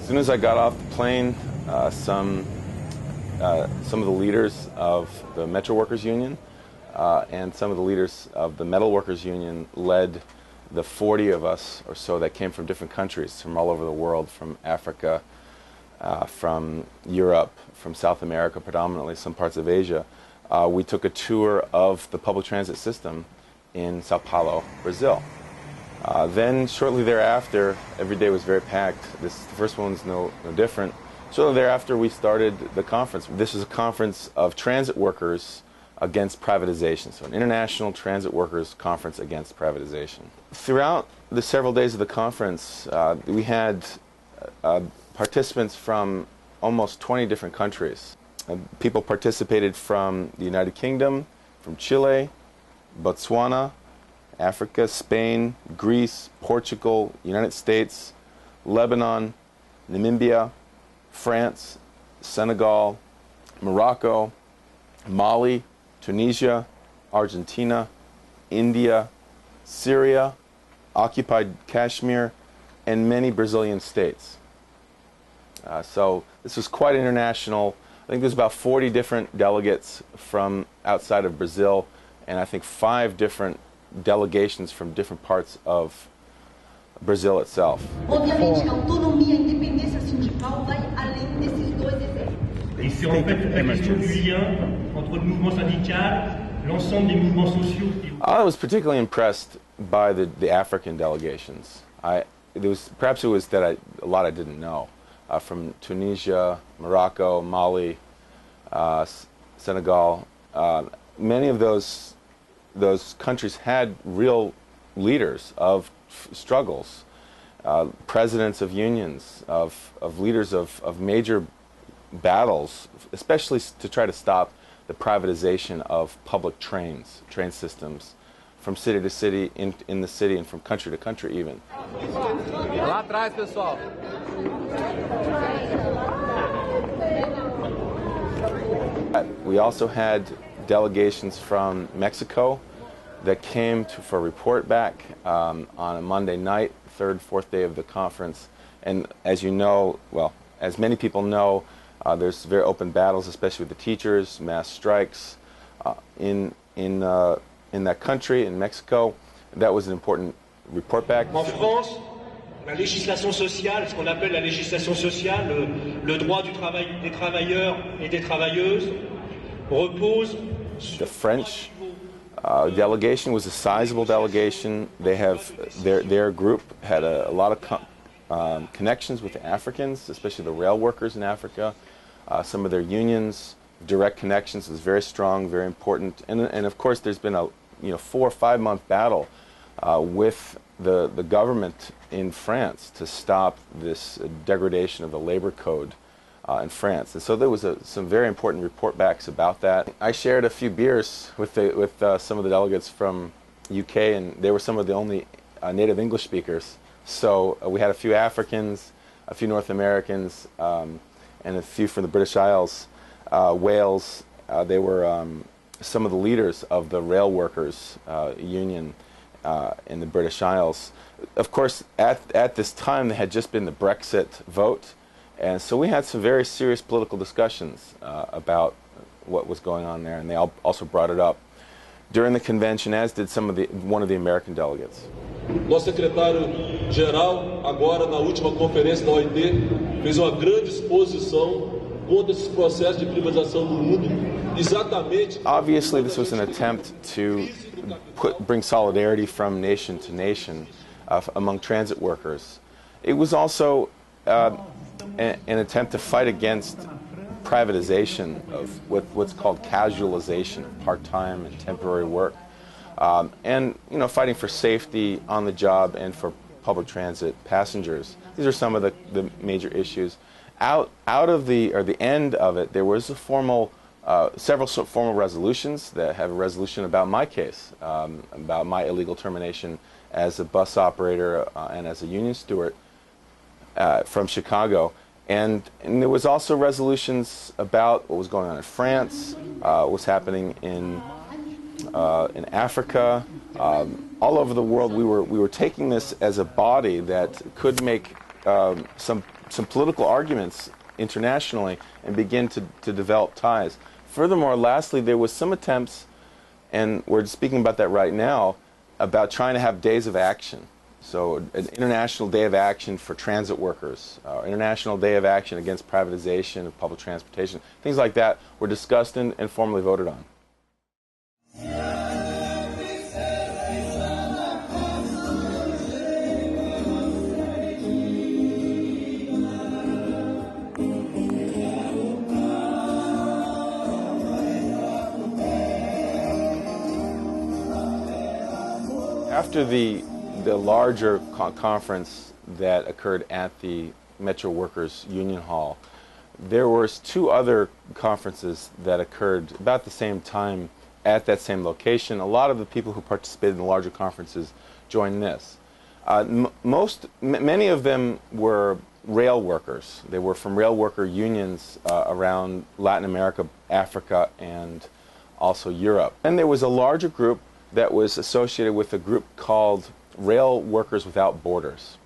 soon as I got off the plane, some of the leaders of the Metro Workers Union and some of the leaders of the Metal Workers Union led the 40 of us or so that came from different countries, from all over the world, from Africa, from Europe, from South America, predominantly some parts of Asia. We took a tour of the public transit system in São Paulo, Brazil. Then shortly thereafter, every day was very packed. The first one's no different. Shortly thereafter, we started the conference. This is a conference of transit workers against privatization, so an international transit workers conference against privatization. Throughout the several days of the conference, we had participants from almost 20 different countries. People participated from the United Kingdom, from Chile, Botswana, Africa, Spain, Greece, Portugal, United States, Lebanon, Namibia, France, Senegal, Morocco, Mali, Tunisia, Argentina, India, Syria, occupied Kashmir, and many Brazilian states. So this was quite international. I think there's about 40 different delegates from outside of Brazil, and I think 5 different delegations from different parts of Brazil itself. Obviamente, a autonomia, a independência sindical vai além desses dois exemplos. Et c'est en fait la question du lien entre le mouvement syndical, l'ensemble des mouvements sociaux. I was particularly impressed by the African delegations. Perhaps it was that a lot I didn't know. From Tunisia, Morocco, Mali, Senegal, many of those countries had real leaders of struggles, presidents of unions, of leaders of major battles, especially to try to stop the privatization of public train systems from city to city, in the city, and from country to country even. Lá atrás, pessoal. We also had delegations from Mexico that came for a report back on a Monday night, 3rd, 4th day of the conference. And as you know, well, as many people know, there's very open battles, especially with the teachers, mass strikes in that country, in Mexico. That was an important report back. En France, la législation sociale, ce qu'on appelle la législation sociale, le droit du travail des travailleurs et des travailleuses, repose. The French delegation was a sizable delegation. They have their group had a lot of connections with the Africans, especially the rail workers in Africa. Some of their unions, direct connections was very strong, very important. And of course, there's been a 4 or 5 month battle with the government in France to stop this degradation of the labor code in France. And so there was some very important report backs about that. I shared a few beers with some of the delegates from UK, and they were some of the only native English speakers. So we had a few Africans, a few North Americans, and a few from the British Isles, Wales. They were some of the leaders of the rail workers union in the British Isles. Of course, at this time, there had just been the Brexit vote, and so we had some very serious political discussions about what was going on there, and they also brought it up during the convention, as did one of the American delegates. Nosso secretário-geral, agora na última conferência da OIT, fez uma grande exposição contra esses processos de privatização no mundo, exatamente. Obviously, this was an attempt to bring solidarity from nation to nation among transit workers. It was also an attempt to fight against privatization of what's called casualization of part-time and temporary work, and fighting for safety on the job and for public transit passengers. These are some of the major issues. Out of the end of it, there was several formal resolutions that have a resolution about my case, about my illegal termination as a bus operator and as a union steward from Chicago. And there was also resolutions about what was going on in France, what was happening in Africa, all over the world. We were taking this as a body that could make some some political arguments internationally and begin to develop ties. Furthermore, lastly, there was some attempts, and we're speaking about that right now, about trying to have days of action. So an international day of action for transit workers, international day of action against privatization of public transportation, things like that were discussed and formally voted on. After the larger conference that occurred at the Metro Workers Union Hall, there were two other conferences that occurred about the same time at that same location. A lot of the people who participated in the larger conferences joined this. Many of them were rail workers. They were from rail worker unions around Latin America, Africa, and also Europe. And there was a larger group that was associated with a group called Rail Workers Without Borders.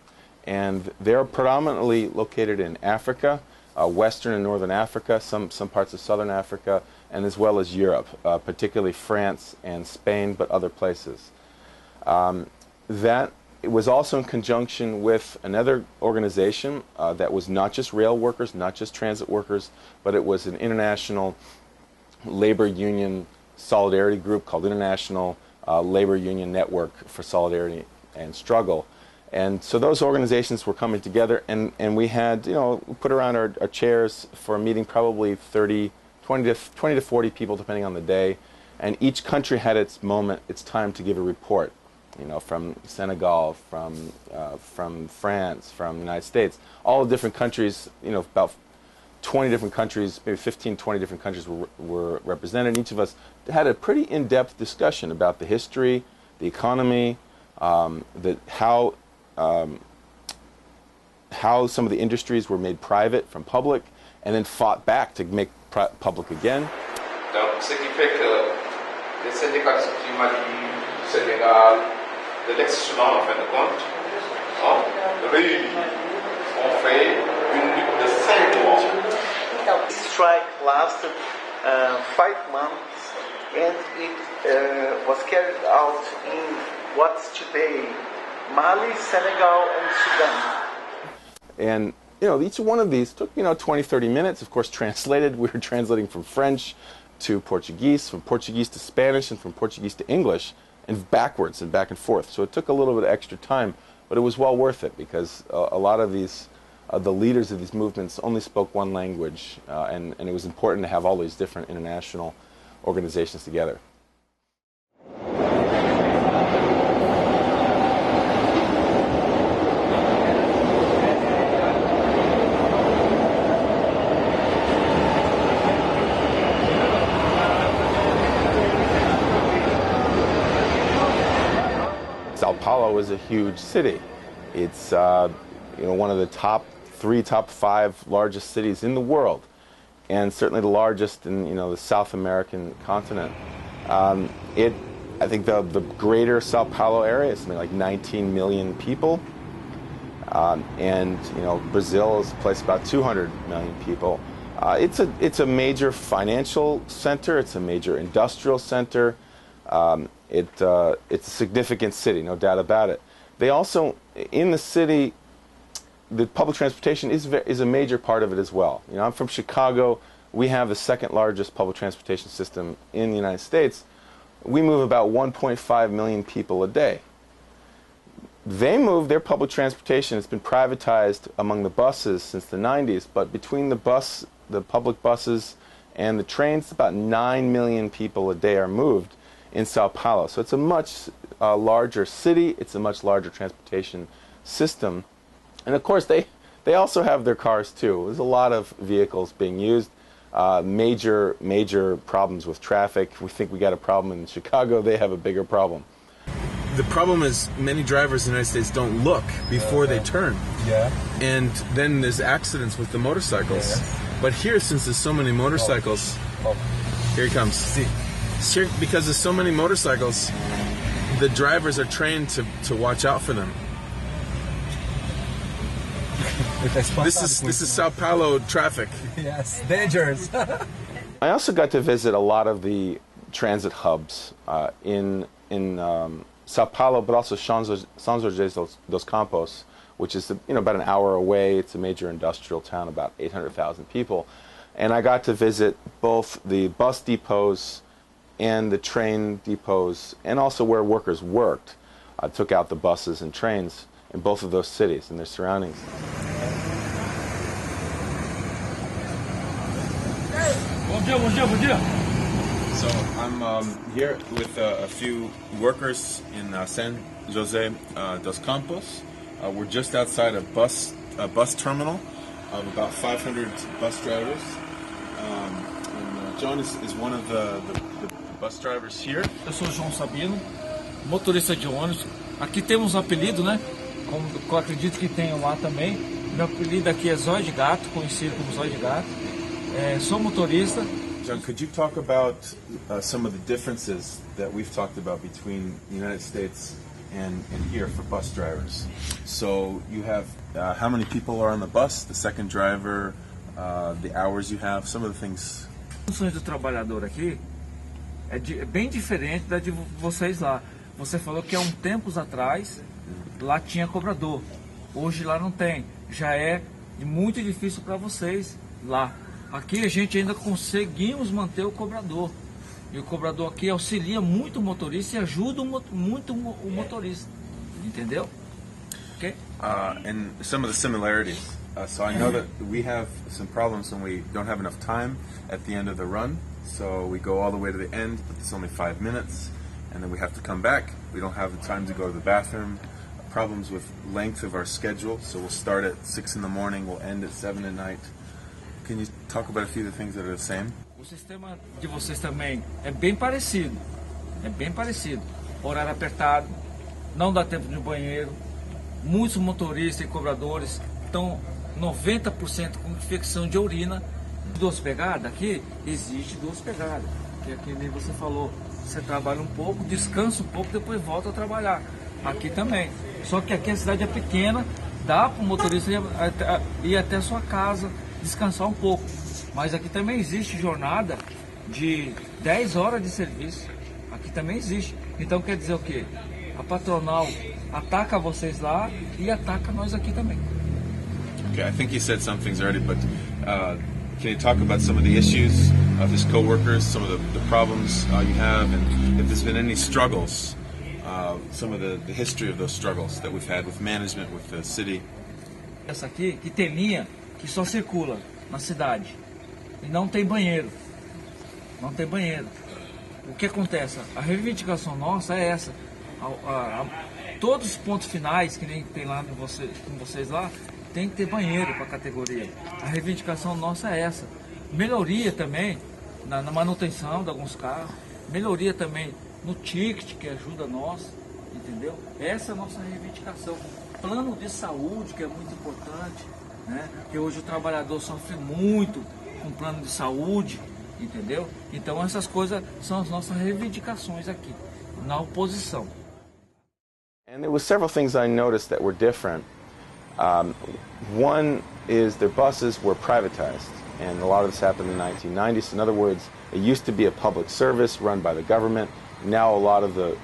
And they're predominantly located in Africa, Western and Northern Africa, some parts of Southern Africa, and as well as Europe, particularly France and Spain, but other places. That it was also in conjunction with another organization that was not just rail workers, not just transit workers, but it was an international labor union solidarity group called International Labor Union Network for Solidarity and Struggle. And so those organizations were coming together, and we had, we put around our chairs for a meeting, probably 20 to 40 people, depending on the day. And each country had its moment, its time to give a report. From Senegal, from France, from the United States. All the different countries, about 20 different countries, maybe 15, 20 different countries were represented. Each of us had a pretty in-depth discussion about the history, the economy, how some of the industries were made private from public, and then fought back to make public again. Donc, ce qui fait que les syndicalistes du Mali, du Sénégal, de l'ex-Soudan, en fin de compte, réunis, ont fait une lutte de 5 mois. The strike lasted 5 months, and it was carried out in what's today Mali, Senegal, and Sudan. And each one of these took 20, 30 minutes. Of course, translated. We were translating from French to Portuguese, from Portuguese to Spanish, and from Portuguese to English, and backwards and back and forth. So it took a little bit of extra time, but it was well worth it, because a lot of these, the leaders of these movements only spoke one language, and it was important to have all these different international organizations together. São Paulo is a huge city. It's one of the top 5 largest cities in the world, and certainly the largest in the South American continent. I think the greater São Paulo area is something like 19 million people, and Brazil is a place about 200 million people. It's a major financial center. It's a major industrial center. It's a significant city, no doubt about it. They also, in the city, the public transportation is a major part of it as well. I'm from Chicago. We have the second largest public transportation system in the United States. We move about 1.5 million people a day. They move their public transportation. It's been privatized among the buses since the 90s, but between the public buses and the trains, about 9 million people a day are moved in São Paulo. So it's a much larger city. It's a much larger transportation system. And of course, they also have their cars too. There's a lot of vehicles being used. Major problems with traffic. We think we got a problem in Chicago. They have a bigger problem. The problem is many drivers in the United States don't look before they turn. Yeah. And then there's accidents with the motorcycles. Yeah. But here, since there's so many motorcycles, here he comes. See. Here, because there's so many motorcycles, the drivers are trained to watch out for them. This is Sao Paulo traffic. Yes, dangerous. I also got to visit a lot of the transit hubs in Sao Paulo, but also São José dos Campos, which is about an hour away. It's a major industrial town, about 800,000 people. And I got to visit both the bus depots and the train depots, and also where workers worked. I took out the buses and trains in both of those cities and their surroundings. So I'm here with a few workers in São José dos Campos. We're just outside a bus terminal of about 500 bus drivers. And John is one of the bus drivers here. Eu sou João Sabino, motorista de ônibus. Aqui temos um apelido, né? Como eu acredito que tenham lá também. Meu apelido aqui é Zóio de Gato, conhecido como Zóio de Gato. Sou motorista. John, could you talk about some of the differences that we've talked about between the United States and here for bus drivers? So you have how many people are on the bus, the second driver, the hours you have, some of the things. As funções do trabalhador aqui é bem diferente da de vocês lá. Você falou que há um tempos atrás lá tinha cobrador. Hoje lá não tem. Já é muito difícil para vocês lá. Aqui a gente ainda conseguimos manter o cobrador. E o cobrador aqui auxilia muito o motorista e ajuda muito o motorista. Entendeu? Okay? And some of the similarities. So I know that we have some problems when we don't have enough time at the end of the run. So we go all the way to the end, but it's only 5 minutes. And then we have to come back. We don't have the time to go to the bathroom. Problems with length of our schedule. So we'll start at 6 in the morning, we'll end at 7 at night. Can you talk about a few of the things that are the same? O sistema de vocês também é bem parecido. É bem parecido. Horário apertado, não dá tempo de ir no banheiro. Muitos motoristas e cobradores estão 90% com infecção de urina. 2 pegadas aqui, existe 2 pegadas. Que aqui nem você falou, você trabalha um pouco, descansa um pouco, depois volta a trabalhar. Aqui também. Só que aqui a cidade é pequena, dá para o motorista ir até a sua casa, descansar um pouco. Mas aqui também existe jornada de 10 horas de serviço. Aqui também existe. Então quer dizer o quê? A patronal ataca vocês lá e ataca nós aqui também. Okay, I think you said some things already, but can you talk about some of the issues of his co-workers, some of the problems you have, and if there's been any struggles, some of the history of those struggles that we've had with management, with the city? Essa aqui, que tem linha que só circula na cidade e não tem banheiro. Não tem banheiro. O que acontece? A reivindicação nossa é essa. Todos os pontos finais que nem tem lá com vocês lá, tem que ter banheiro para a categoria. A reivindicação nossa é essa. Melhoria também na manutenção de alguns carros. Melhoria também no ticket, que ajuda nós. Entendeu? Essa é a nossa reivindicação. Plano de saúde, que é muito importante, né? Porque hoje o trabalhador sofre muito com plano de saúde, entendeu? Então essas coisas são as nossas reivindicações aqui, na oposição. And there was several things I noticed that were different. One is their buses were privatized, and a lot of this happened in the 1990s. In other words, it used to be a public service run by the government. Now a lot of at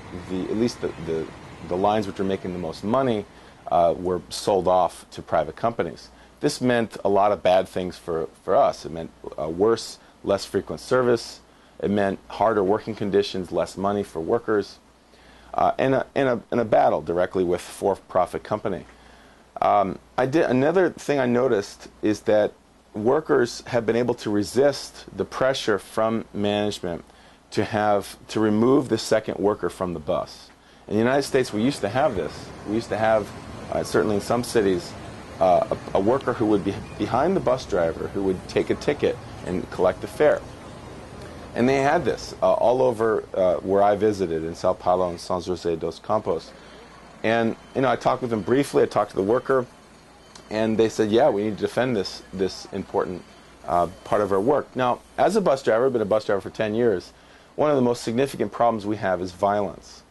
least the lines which are making the most money were sold off to private companies. This meant a lot of bad things for us. It meant worse, less frequent service. It meant harder working conditions, less money for workers, and a battle directly with for-profit company. Another thing I noticed is that workers have been able to resist the pressure from management to remove the second worker from the bus. In the United States, we used to have this. We used to have, certainly in some cities, a worker who would be behind the bus driver who would take a ticket and collect the fare. And they had this all over where I visited in São Paulo and São José dos Campos. And I talked with them briefly. I talked to the worker, and they said, "Yeah, we need to defend this important part of our work." Now, as a bus driver, I've been a bus driver for 10 years. One of the most significant problems we have is violence.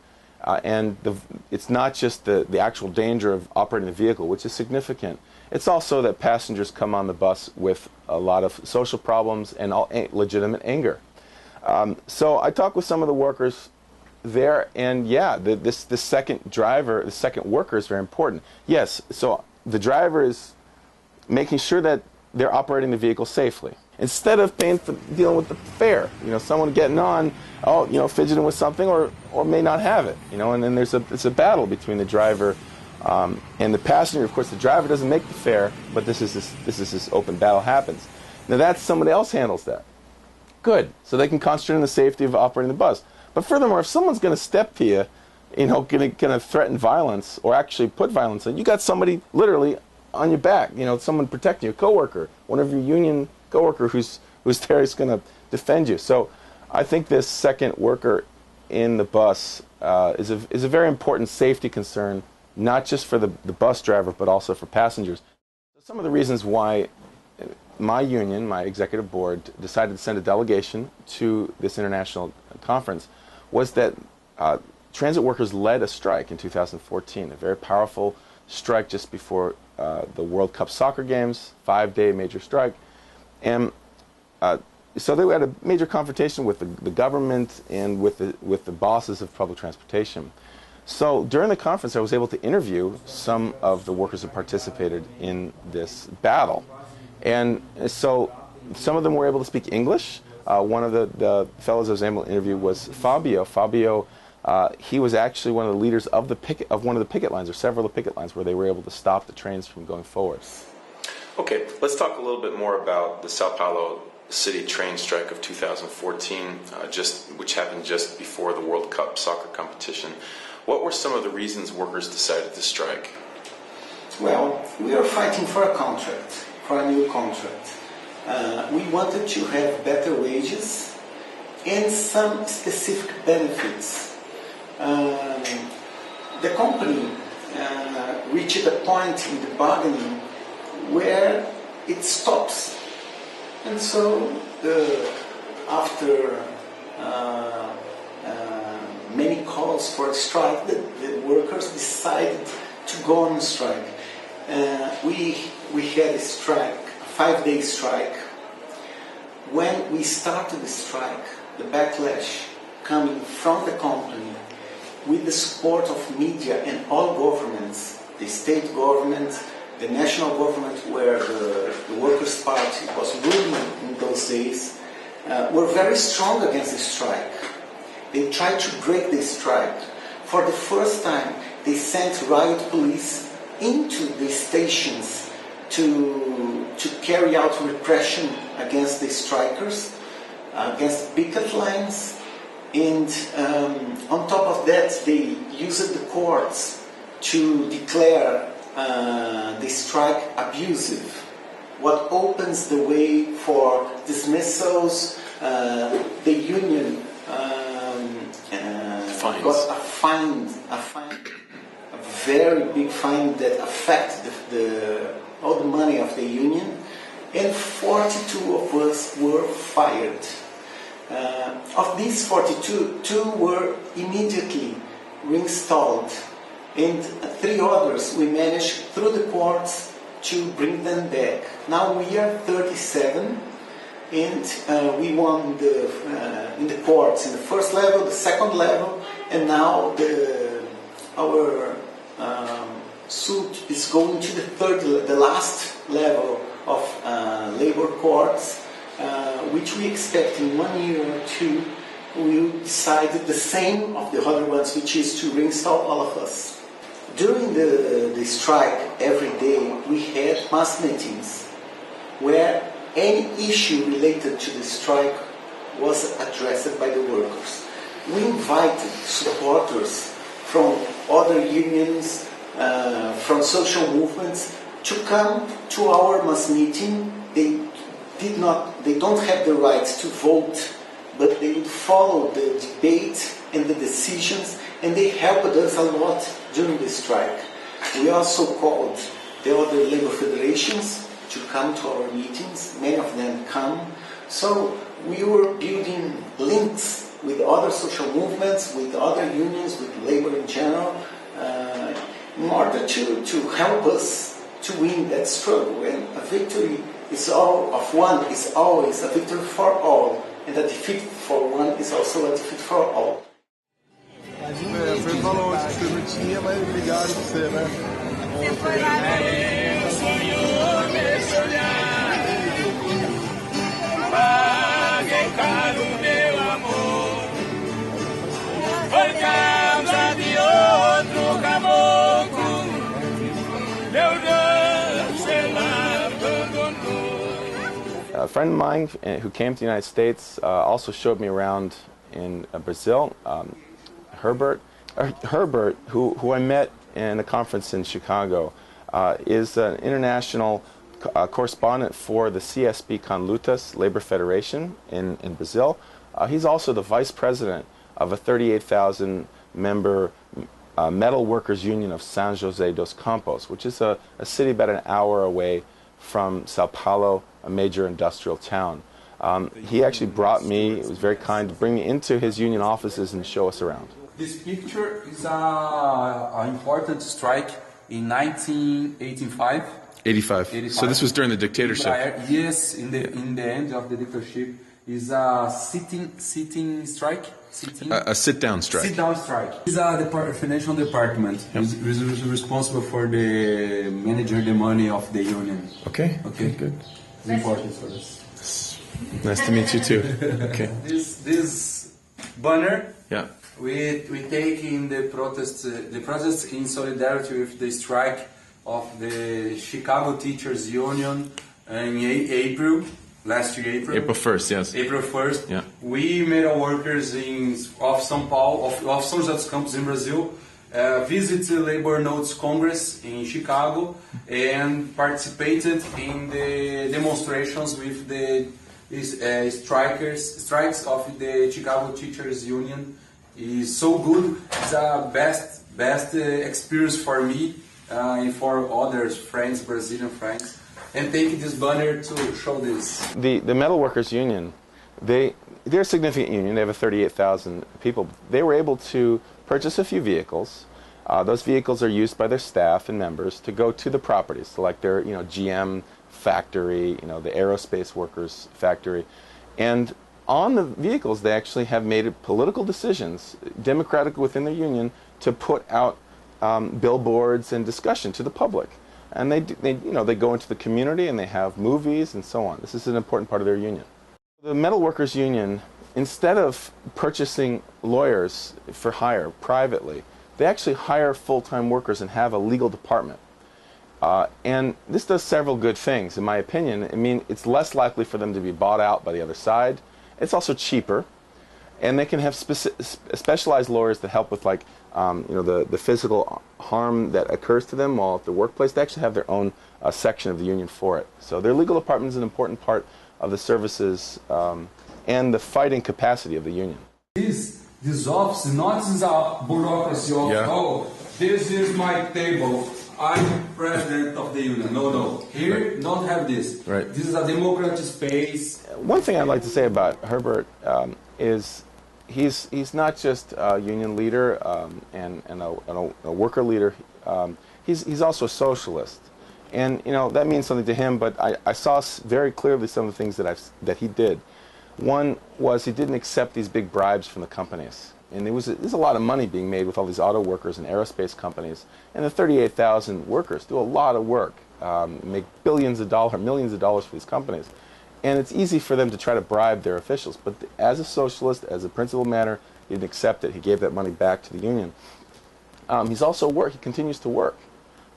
It's not just the actual danger of operating the vehicle, which is significant. It's also that passengers come on the bus with a lot of social problems and legitimate anger. So I talked with some of the workers there, and yeah, the second worker is very important. Yes, so the driver is making sure that they're operating the vehicle safely, instead of dealing with the fare. Someone getting on, fidgeting with something, or may not have it. And then it's a battle between the driver and the passenger. Of course, the driver doesn't make the fare, but this open battle happens. Now somebody else handles that. Good, so they can concentrate on the safety of operating the bus. But furthermore, if someone's going to step to you, going to threaten violence or actually put violence on you, got somebody literally on your back. Someone protecting you, a coworker, one of your union coworker who's there is going to defend you. So I think this second worker in the bus is a very important safety concern, not just for the bus driver, but also for passengers. Some of the reasons why my union, my executive board, decided to send a delegation to this international conference was that transit workers led a strike in 2014, a very powerful strike just before the World Cup soccer games, 5-day major strike. And so they had a major confrontation with the government and with the bosses of public transportation. So during the conference, I was able to interview some of the workers who participated in this battle. And so some of them were able to speak English. One of the fellows I was able to interview was Fabio. Fabio, he was actually one of the leaders of one of the picket lines, or several of the picket lines, where they were able to stop the trains from going forward. Okay, let's talk a little bit more about the São Paulo City train strike of 2014, which happened just before the World Cup soccer competition. What were some of the reasons workers decided to strike? Well, we are fighting for a contract, for a new contract. We wanted to have better wages and some specific benefits. The company reached a point in the bargaining where it stops. And so after many calls for a strike, the workers decided to go on strike. We had a strike, a 5-day strike. When we started the strike, the backlash coming from the company with the support of media and all governments, the state government, the national government where the Workers' Party was ruling in those days, were very strong against the strike. They tried to break the strike. For the first time, they sent riot police into the stations to carry out repression against the strikers, against picket lines, and on top of that, they used the courts to declare the strike abusive, what opens the way for dismissals. The union got a very big fine that affected all the money of the union, and 42 of us were fired. Of these 42, 2 were immediately reinstalled, and 3 others we managed through the courts to bring them back. Now we are 37, and we won in the courts in the first level, the second level, and now our suit is going to the last level of labor courts, which we expect in 1 year or 2 will decide the same of the other ones, which is to reinstall all of us. During the strike, every day we had mass meetings where any issue related to the strike was addressed by the workers. We invited supporters from other unions, from social movements, to come to our mass meeting. They don't have the right to vote, but they follow the debate and the decisions, and they helped us a lot during the strike. We also called the other labor federations to come to our meetings. Many of them come. So we were building links with other social movements, with other unions, with labor in general, in order to help us to win that struggle. And a victory is all of one is always a victory for all, and a defeat for one is also a defeat for all. Você falou que você não tinha, mas obrigado por você, né? Você foi lá no sonho, deixa olhar. Paguei caro meu amor. Foi causa de outro caboclo. Meu rancho ela abandonou. A friend of mine who came to the United States also showed me around in Brazil. Herbert, who I met in a conference in Chicago, is an international correspondent for the CSB con Lutas Labor Federation in Brazil. He's also the vice president of a 38,000 member metal workers union of São José dos Campos, which is a city about an hour away from São Paulo, a major industrial town. He actually brought me, it was very kind, to bring me into his union offices and show us around. This picture is an important strike in 1985. 85. So this was during the dictatorship. Yes, in the end of the dictatorship is a sitting strike. A sit-down strike. Sit-down strike. It's a financial department. Yep. Is responsible for the managing the money of the union. Okay. Okay. Good. It's important for us. Nice to meet you too. Okay. This banner. Yeah. We take in the protest in solidarity with the strike of the Chicago Teachers Union in April, last year April. April 1st, yes. April 1st. Yeah. We metal workers of São Paulo, of São José dos Campos in Brazil, visit the Labor Notes Congress in Chicago and participated in the demonstrations with the strikes of the Chicago Teachers Union. Is so good. It's a best experience for me and for others, friends, Brazilian friends. And take this banner to show this. The Metal Workers Union, they're a significant union. They have 38,000 people. They were able to purchase a few vehicles. Those vehicles are used by their staff and members to go to the properties, so like their GM factory, the aerospace workers factory, and on the vehicles, they actually have made political decisions, democratic within their union, to put out billboards and discussion to the public. And they go into the community and they have movies and so on. This is an important part of their union. The Metal Workers Union, instead of purchasing lawyers for hire privately, they actually hire full-time workers and have a legal department. And this does several good things, in my opinion. I mean, it's less likely for them to be bought out by the other side. It's also cheaper, and they can have specialized lawyers that help with, like, the physical harm that occurs to them while at the workplace. They actually have their own section of the union for it. So their legal department is an important part of the services and the fighting capacity of the union. This office not is a bureaucracy of, oh, this is my table. I'm president of the union. No. Here, don't have this. Right. This is a democratic space. One thing I'd like to say about Herbert is he's not just a union leader and a worker leader. He's also a socialist, and that means something to him. But I saw very clearly some of the things that he did. One was he didn't accept these big bribes from the companies. And there's a lot of money being made with all these auto workers and aerospace companies. And the 38,000 workers do a lot of work, make billions of dollars, millions of dollars for these companies. And it's easy for them to try to bribe their officials. But as a socialist, as a principled matter, he didn't accept it. He gave that money back to the union. He's also he continues to work.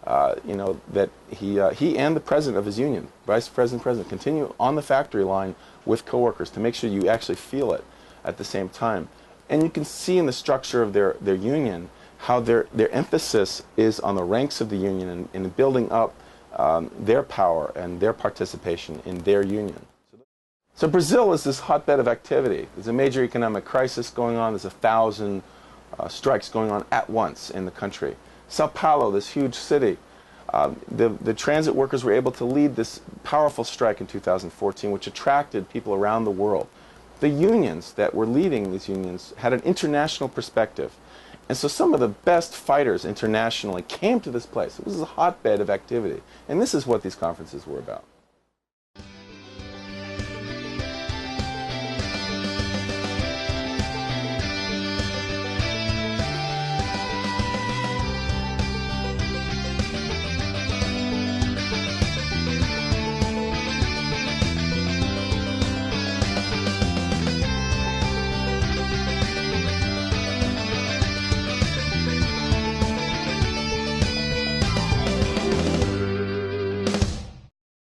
That he and the president of his union, vice president, continue on the factory line with coworkers to make sure you actually feel it at the same time. And you can see in the structure of their union how their emphasis is on the ranks of the union and in building up their power and their participation in their union. So Brazil is this hotbed of activity. There's a major economic crisis going on. There's 1,000 strikes going on at once in the country. São Paulo, this huge city, the transit workers were able to lead this powerful strike in 2014, which attracted people around the world the unions that were leading these unions had an international perspective. And so some of the best fighters internationally came to this place. It was a hotbed of activity. And this is what these conferences were about.